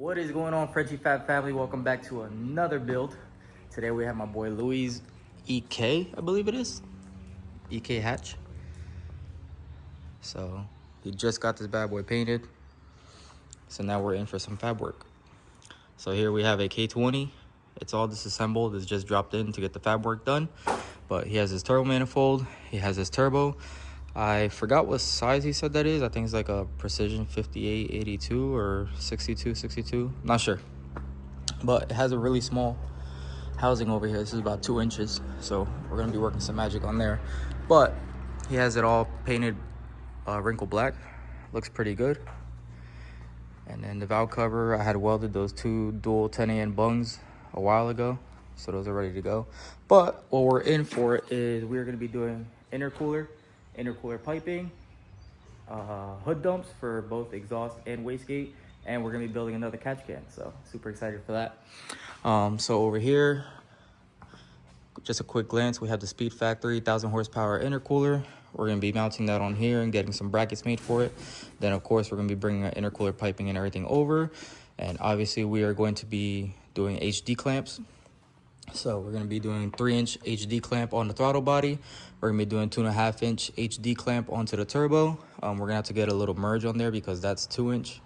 What is going on, Frenchie Fab family? Welcome back to another build. Today we have my boy Louie's EK, I believe it is. EK hatch. So he just got this bad boy painted. So now we're in for some fab work. So here we have a K20. It's all disassembled. It's just dropped in to get the fab work done. But he has his turbo manifold. He has his turbo. I forgot what size he said that is. I think it's like a Precision 5882 or 6262. Not sure. But it has a really small housing over here. This is about 2 inches. So we're going to be working some magic on there. But he has it all painted wrinkle black. Looks pretty good. And then the valve cover, I had welded those two dual 10AN bungs a while ago. So those are ready to go. But what we're in for is we're going to be doing intercooler piping, hood dumps for both exhaust and wastegate, and we're going to be building another catch can. So super excited for that. So over here, just a quick glance, we have the Speed Factory 1000 horsepower intercooler. We're going to be mounting that on here and getting some brackets made for it. Then of course we're going to be bringing our intercooler piping and everything over, and obviously we are going to be doing HD clamps. So we're going to be doing 3-inch HD clamp on the throttle body. We're going to be doing 2.5-inch HD clamp onto the turbo. We're going to have to get a little merge on there because that's 2-inch.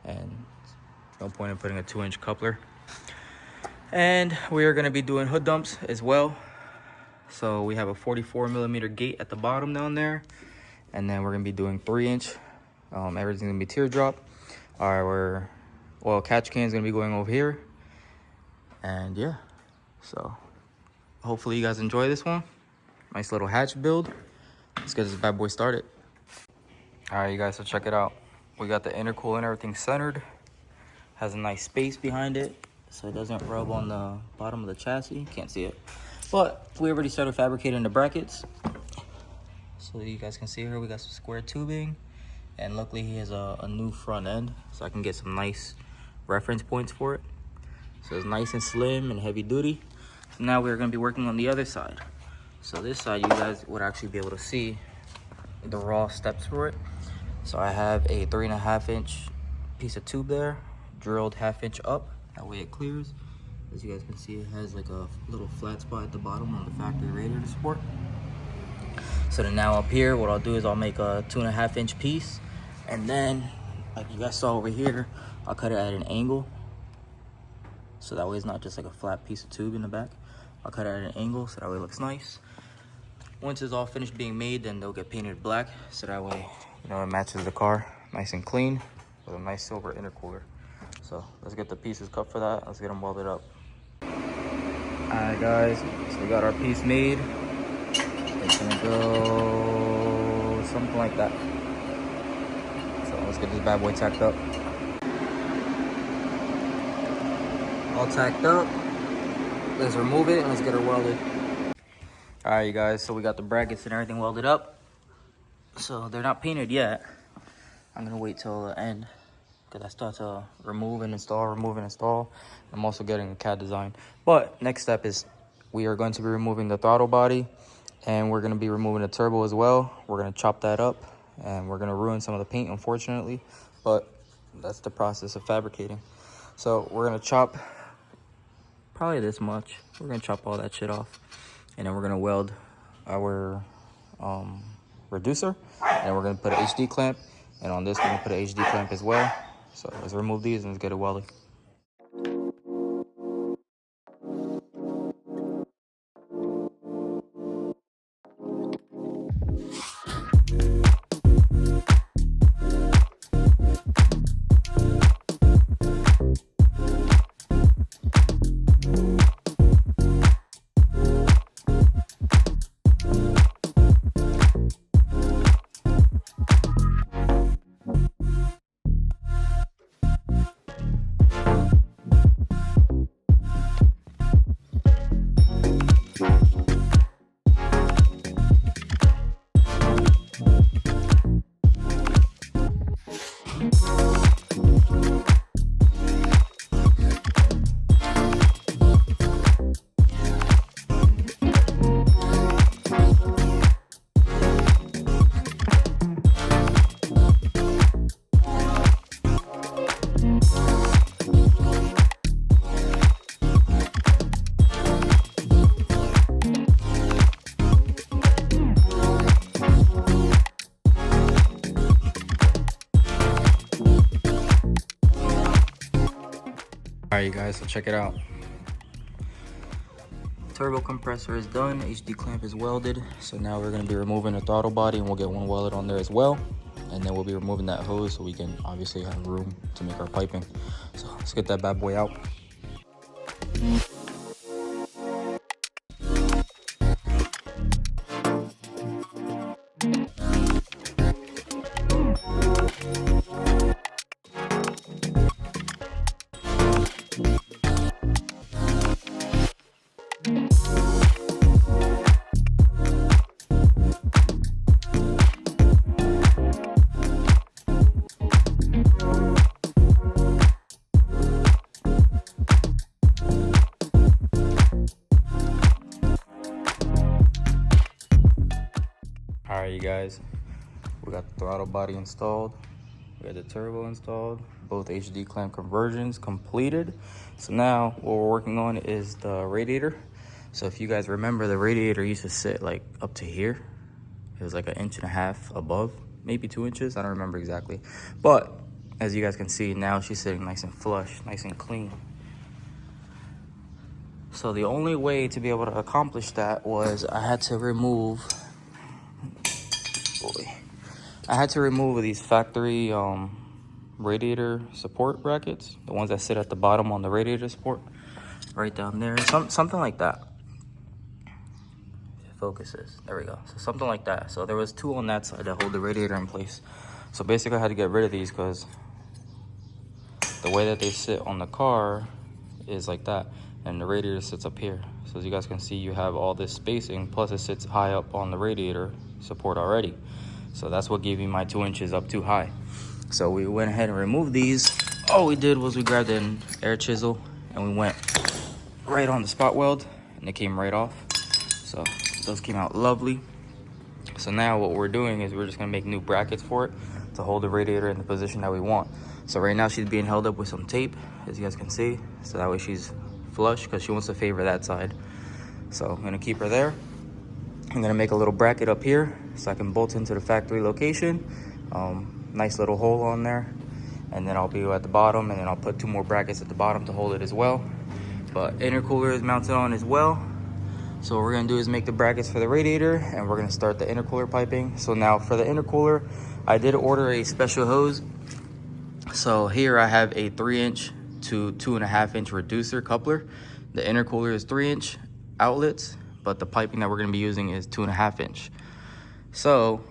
And no point in putting a 2-inch coupler. And we are going to be doing hood dumps as well. So we have a 44mm gate at the bottom down there. And then we're going to be doing 3-inch. Everything's going to be teardrop. Our oil catch can is going to be going over here. And yeah. So hopefully you guys enjoy this one. Nice little hatch build. Let's get this bad boy started. All right, you guys, so check it out. We got the intercooler and everything centered. Has a nice space behind it so it doesn't rub on the bottom of the chassis. Can't see it. But we already started fabricating the brackets. So you guys can see here we got some square tubing. And luckily he has a new front end so I can get some nice reference points for it. So it's nice and slim and heavy duty. So now we're going to be working on the other side. So this side you guys would actually be able to see the raw steps for it. So I have a 3.5-inch piece of tube there, drilled 1/2 inch up. That way it clears. As you guys can see, it has like a little flat spot at the bottom on the factory radiator support. So then now up here, what I'll do is I'll make a 2.5-inch piece. And then, like you guys saw over here, I'll cut it at an angle. So that way it's not just like a flat piece of tube in the back. I'll cut it at an angle so that way it looks nice. Once it's all finished being made, then they'll get painted black. So that way, you know, it matches the car nice and clean with a nice silver intercooler. So let's get the pieces cut for that. Let's get them welded up. All right, guys, so we got our piece made. It's gonna go something like that. So let's get this bad boy tacked up. All tacked up. Let's remove it and let's get her welded. All right, you guys, so we got the brackets and everything welded up. So they're not painted yet. I'm gonna wait till the end because I start to remove and install, I'm also getting a CAD design. But next step is we are going to be removing the throttle body and we're gonna be removing the turbo as well. We're gonna chop that up and we're gonna ruin some of the paint, unfortunately, but that's the process of fabricating. So we're gonna chop probably this much. We're gonna chop all that shit off, and then we're gonna weld our reducer, and we're gonna put an HD clamp, and on this we're gonna put an HD clamp as well. So let's remove these and let's get it welded. Alright, you guys, so check it out. Turbo compressor is done, HD clamp is welded. So now we're going to be removing the throttle body, and we'll get one welded on there as well. And then we'll be removing that hose so we can obviously have room to make our piping. So let's get that bad boy out. Alright, you guys, we got the throttle body installed, we got the turbo installed, both HD clamp conversions completed. So now what we're working on is the radiator. So if you guys remember, the radiator used to sit like up to here. It was like 1.5 inches above, maybe 2 inches, I don't remember exactly. But as you guys can see, now she's sitting nice and flush, nice and clean. So the only way to be able to accomplish that was I had to remove these factory radiator support brackets, the ones that sit at the bottom on the radiator support, right down there, something like that. If it focuses, there we go. So something like that. So there was 2 on that side that hold the radiator in place. So basically I had to get rid of these because the way that they sit on the car is like that, and the radiator sits up here. So as you guys can see, you have all this spacing, plus it sits high up on the radiator support already. So that's what gave me my 2 inches up too high. So we went ahead and removed these. All we did was we grabbed an air chisel and we went right on the spot weld, and it came right off. So those came out lovely. So now what we're doing is we're just gonna make new brackets for it to hold the radiator in the position that we want. So right now she's being held up with some tape, as you guys can see. So that way she's flush because she wants to favor that side. So I'm gonna keep her there. I'm gonna make a little bracket up here so I can bolt into the factory location. Nice little hole on there. And then I'll be at the bottom, and then I'll put 2 more brackets at the bottom to hold it as well. But intercooler is mounted on as well. So what we're gonna do is make the brackets for the radiator, and we're gonna start the intercooler piping. So now for the intercooler, I did order a special hose. So here I have a 3-inch to 2.5 inch reducer coupler. The intercooler is 3-inch outlets, but the piping that we're gonna be using is 2.5 inch. So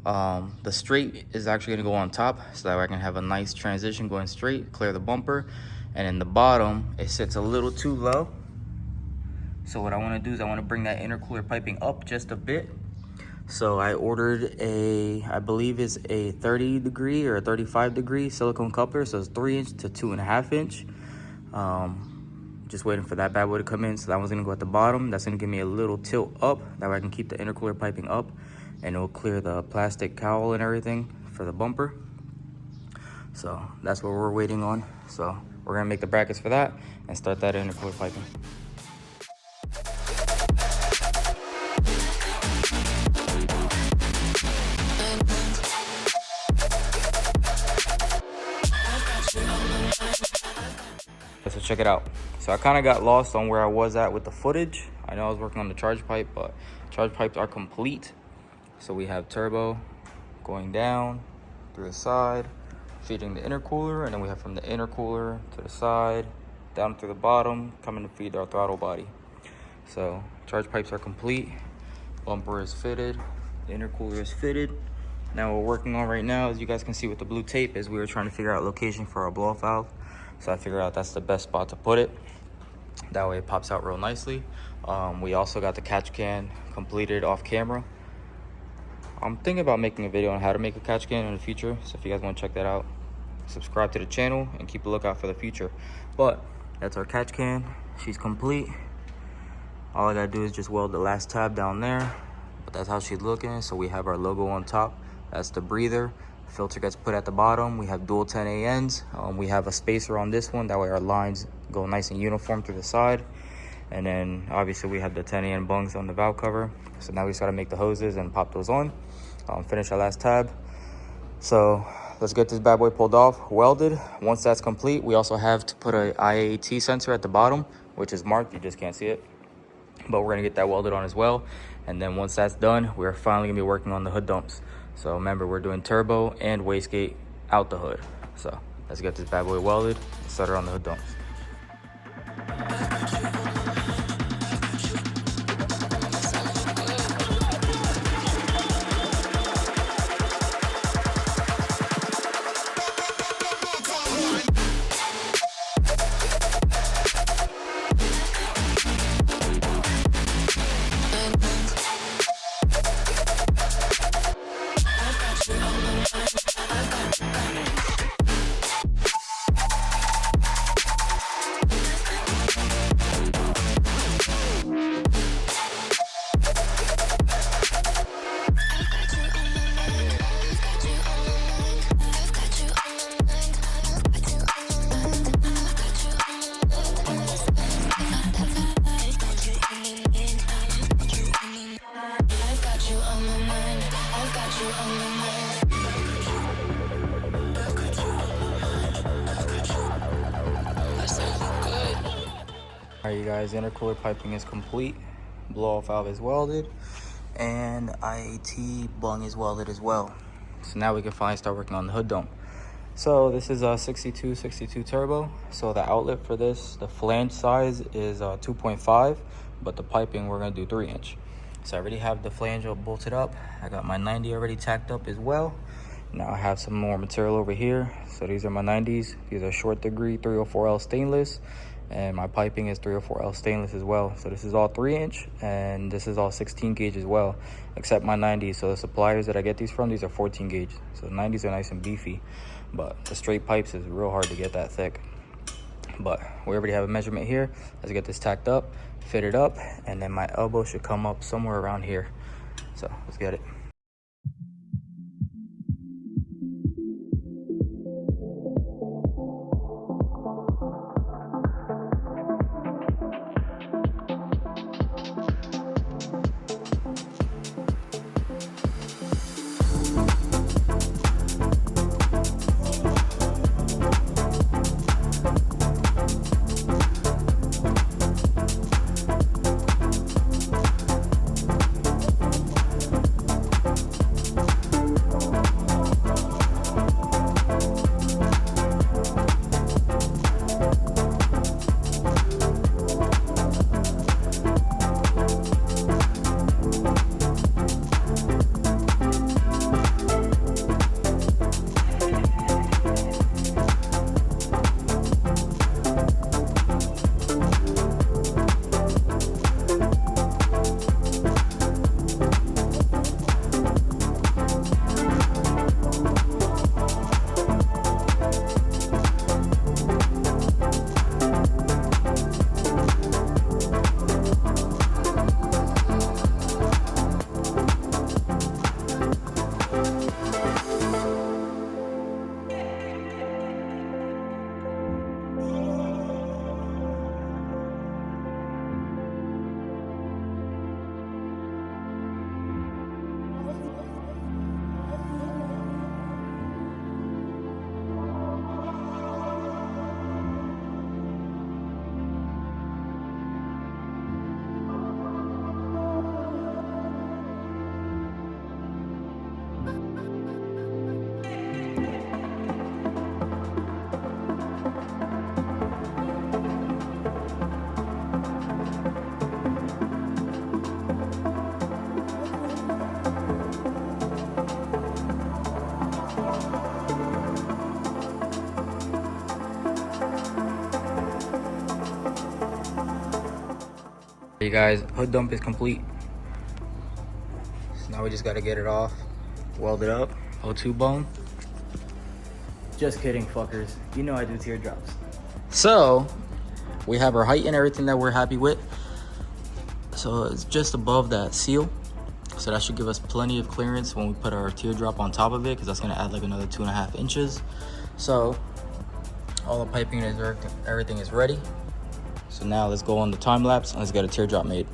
the straight is actually gonna go on top, so that way I can have a nice transition going straight, clear the bumper. And in the bottom, it sits a little too low. So what I wanna do is I wanna bring that intercooler piping up just a bit. So I ordered I believe is a 30 degree or a 35 degree silicone coupler. So it's 3-inch to 2.5 inch. Just waiting for that bad boy to come in. So that one's gonna go at the bottom. That's gonna give me a little tilt up. That way I can keep the intercooler piping up, and it'll clear the plastic cowl and everything for the bumper. So that's what we're waiting on. So we're gonna make the brackets for that and start that intercooler piping. So check it out. So I kind of got lost on where I was at with the footage. I know I was working on the charge pipe, but charge pipes are complete. So we have turbo going down through the side, feeding the intercooler, and then we have from the intercooler to the side, down through the bottom, coming to feed our throttle body. So charge pipes are complete, bumper is fitted, the intercooler is fitted. Now what we're working on right now, as you guys can see with the blue tape, is we were trying to figure out location for our blow-off valve. So I figured out that's the best spot to put it. That way it pops out real nicely. We also got the catch can completed off camera. I'm thinking about making a video on how to make a catch can in the future. So if you guys want to check that out, subscribe to the channel and keep a lookout for the future. But that's our catch can. She's complete. All I gotta do is just weld the last tab down there. But that's how she's looking. So we have our logo on top. That's the breather. Filter gets put at the bottom. We have dual 10A ends. We have a spacer on this one. That way our lines go nice and uniform through the side. And then obviously we have the 10A end bungs on the valve cover. So now we just gotta make the hoses and pop those on. Finish our last tab. So let's get this bad boy pulled off, welded. Once that's complete, we also have to put a IAT sensor at the bottom, which is marked, you just can't see it. But we're gonna get that welded on as well. And then once that's done, we're finally gonna be working on the hood dumps. So remember, we're doing turbo and wastegate out the hood. So let's get this bad boy welded and start her on the hood dumps. Alright, you guys, intercooler piping is complete, blow off valve is welded, and IAT bung is welded as well. So now we can finally start working on the hood dump. So this is a 62 turbo. So the outlet for this, the flange size is 2.5, but the piping we're gonna do 3-inch. So I already have the flange bolted up. I got my 90 already tacked up as well. Now I have some more material over here. So these are my 90s. These are short degree 304L stainless. And my piping is 304L stainless as well. So this is all 3-inch, and this is all 16 gauge as well, except my 90s. So the suppliers that I get these from, these are 14 gauge. So the 90s are nice and beefy, but the straight pipes is real hard to get that thick. But we already have a measurement here. Let's get this tacked up, fit it up, and then my elbow should come up somewhere around here. So let's get it. You guys, hood dump is complete. So now we just got to get it off, weld it up, O2 bone. Just kidding, fuckers. You know I do teardrops. So we have our height and everything that we're happy with. So it's just above that seal. So that should give us plenty of clearance when we put our teardrop on top of it, because that's going to add like another 2.5 inches. So all the piping is, everything is ready. So now let's go on the time lapse and let's get a teardrop made.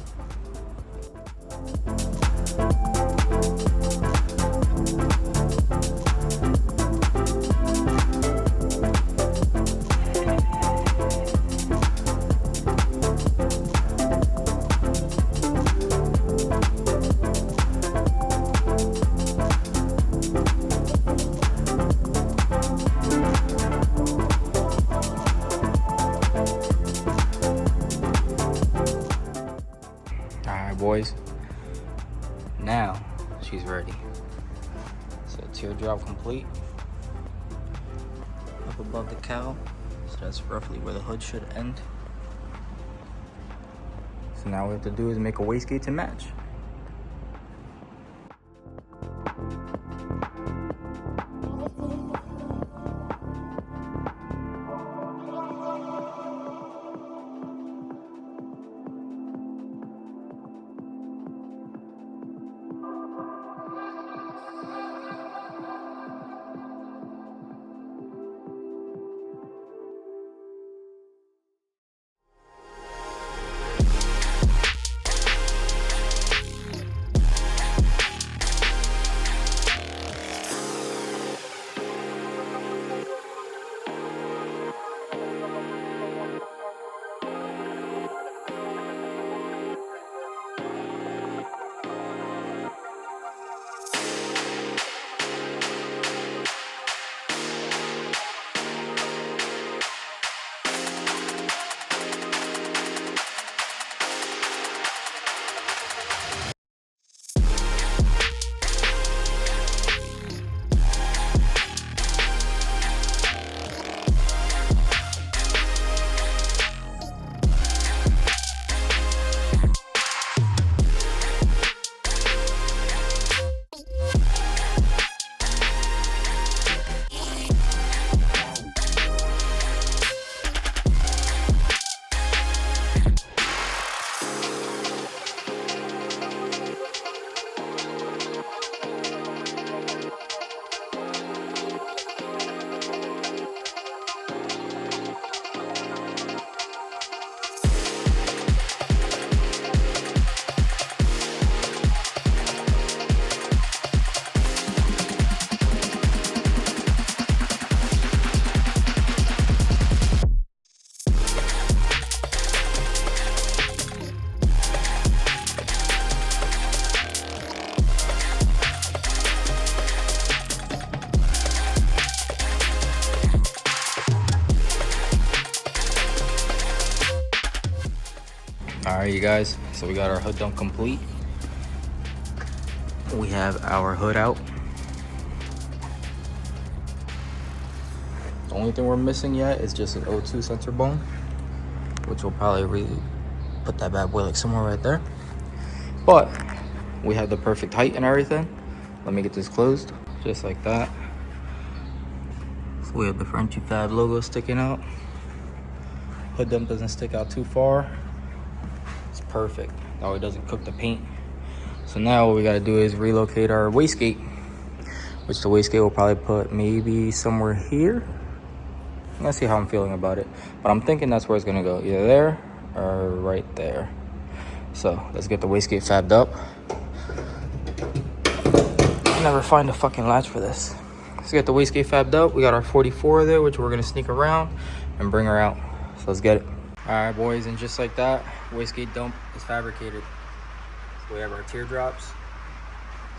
boys. Now she's ready. So teardrop complete. Up above the cowl. So that's roughly where the hood should end. So now what we have to do is make a wastegate to match. Alright, you guys, so we got our hood dump complete. We have our hood out. The only thing we're missing yet is just an O2 sensor bone, which will probably really put that bad boy like somewhere right there. But we have the perfect height and everything. Let me get this closed, just like that. So we have the Frenchy Fab logo sticking out. Hood dump doesn't stick out too far. It's perfect. That way it doesn't cook the paint. So now what we gotta do is relocate our wastegate, which the wastegate will probably put maybe somewhere here. Let's see how I'm feeling about it. But I'm thinking that's where it's gonna go, either there or right there. So let's get the wastegate fabbed up. I never find a fucking latch for this. Let's get the wastegate fabbed up. We got our 44 there, which we're gonna sneak around and bring her out. So let's get it. All right, boys, and just like that, wastegate dump is fabricated. So we have our teardrops.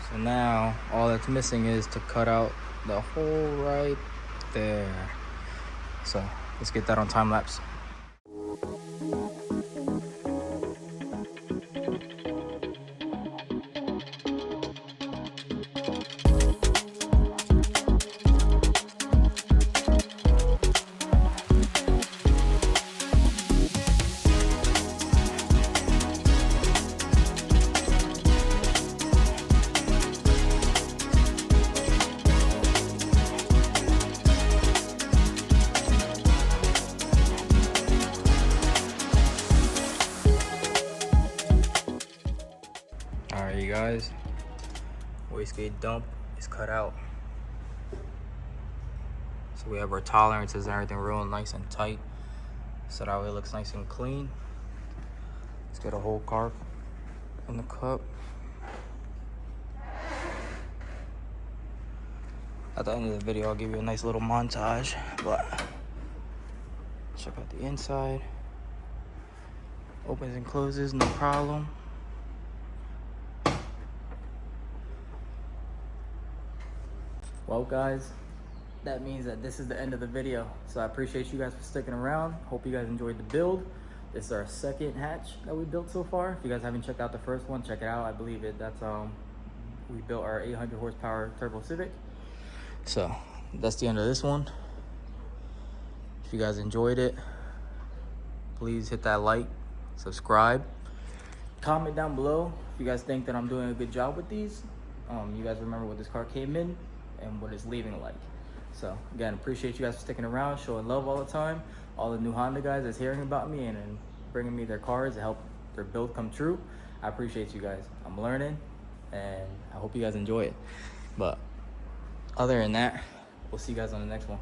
So now all that's missing is to cut out the hole right there. So let's get that on time lapse. Alright, you guys, wastegate dump is cut out. So we have our tolerances and everything real nice and tight, so that way it looks nice and clean. Let's get a whole carb in the cup. At the end of the video, I'll give you a nice little montage, but check out the inside. Opens and closes, no problem. Well, guys, that means that this is the end of the video. So I appreciate you guys for sticking around. Hope you guys enjoyed the build. This is our second hatch that we built so far. If you guys haven't checked out the first one, check it out. I believe that's we built our 800 horsepower turbo Civic. So that's the end of this one. If you guys enjoyed it, please hit that like, subscribe, comment down below if you guys think that I'm doing a good job with these. You guys remember what this car came in and what it's leaving like. So again, appreciate you guys for sticking around, showing love all the time. All the new Honda guys that's hearing about me and bringing me their cars to help their build come true. I appreciate you guys. I'm learning and I hope you guys enjoy it. But other than that, we'll see you guys on the next one.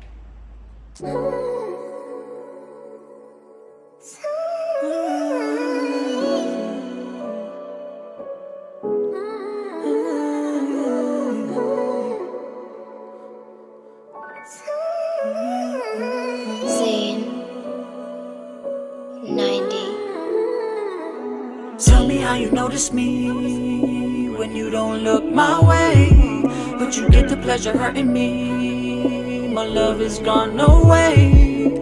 Tell me how you notice me when you don't look my way, but you get the pleasure hurting me. My love is gone away.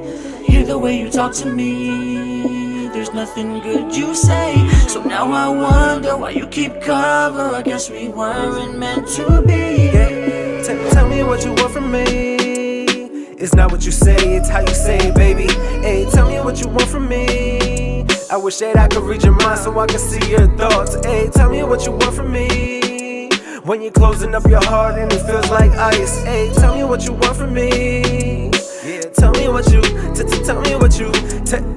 Hear the way you talk to me, there's nothing good you say. So now I wonder why you keep cover. I guess we weren't meant to be. Tell me what you want from me. It's not what you say, it's how you say it, baby. Hey, tell me what you want from me. I wish that I could read your mind so I could see your thoughts. Hey, tell me what you want from me. When you're closing up your heart and it feels like ice. Hey, tell me what you want from me. Yeah, tell me what you, tell me what you,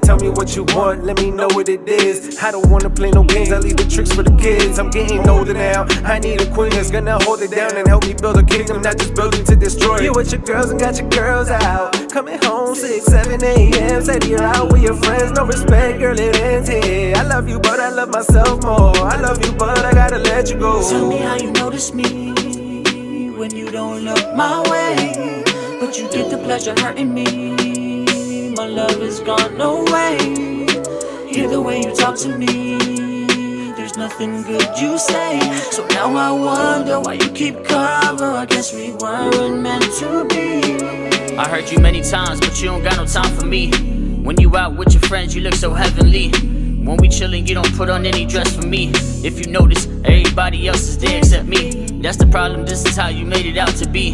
tell me what you want, let me know what it is. I don't wanna play no games, I leave the tricks for the kids. I'm getting older now, I need a queen that's gonna hold it down and help me build a kingdom, not just building to destroy it. You with your girls and got your girls out, coming home 6, 7 a.m. Said you're out with your friends, no respect, girl, it ends here. I love you, but I love myself more. I love you, but I gotta let you go. Tell me how you notice me when you don't look my way, but you get the pleasure hurting me. My love is gone away. Hear the way you talk to me, there's nothing good you say. So now I wonder why you keep cover. I guess we weren't meant to be. I heard you many times, but you don't got no time for me. When you out with your friends, you look so heavenly. When we chillin', you don't put on any dress for me. If you notice, everybody else is there except me. That's the problem, this is how you made it out to be.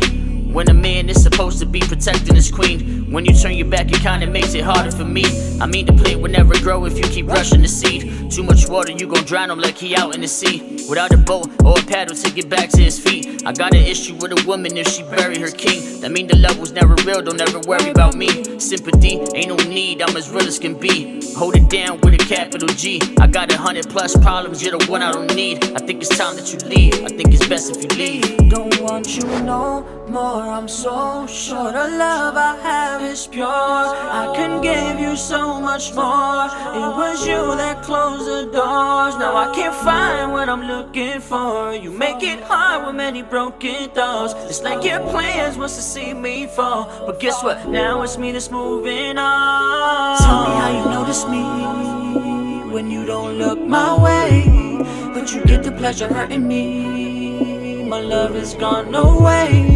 When a man is supposed to be protecting his queen, when you turn your back, it kinda makes it harder for me. I mean, the plant will never grow if you keep rushing the seed. Too much water, you gon' drown him like he out in the sea. Without a boat or a paddle to get back to his feet. I got an issue with a woman if she bury her king. That mean the love was never real, don't ever worry about me. Sympathy, ain't no need, I'm as real as can be. Hold it down with a capital G. I got 100+ problems, you're the one I don't need. I think it's time that you leave, I think it's best if you leave. Don't want you no more, I'm so sure the love I have is pure. I can give you so much more. It was you that closed the doors. Now I can't find what I'm looking for. You make it hard with many broken doors. It's like your plans was to see me fall, but guess what, now it's me that's moving on. Tell me how you notice me when you don't look my way, but you get the pleasure hurting me. My love is gone away.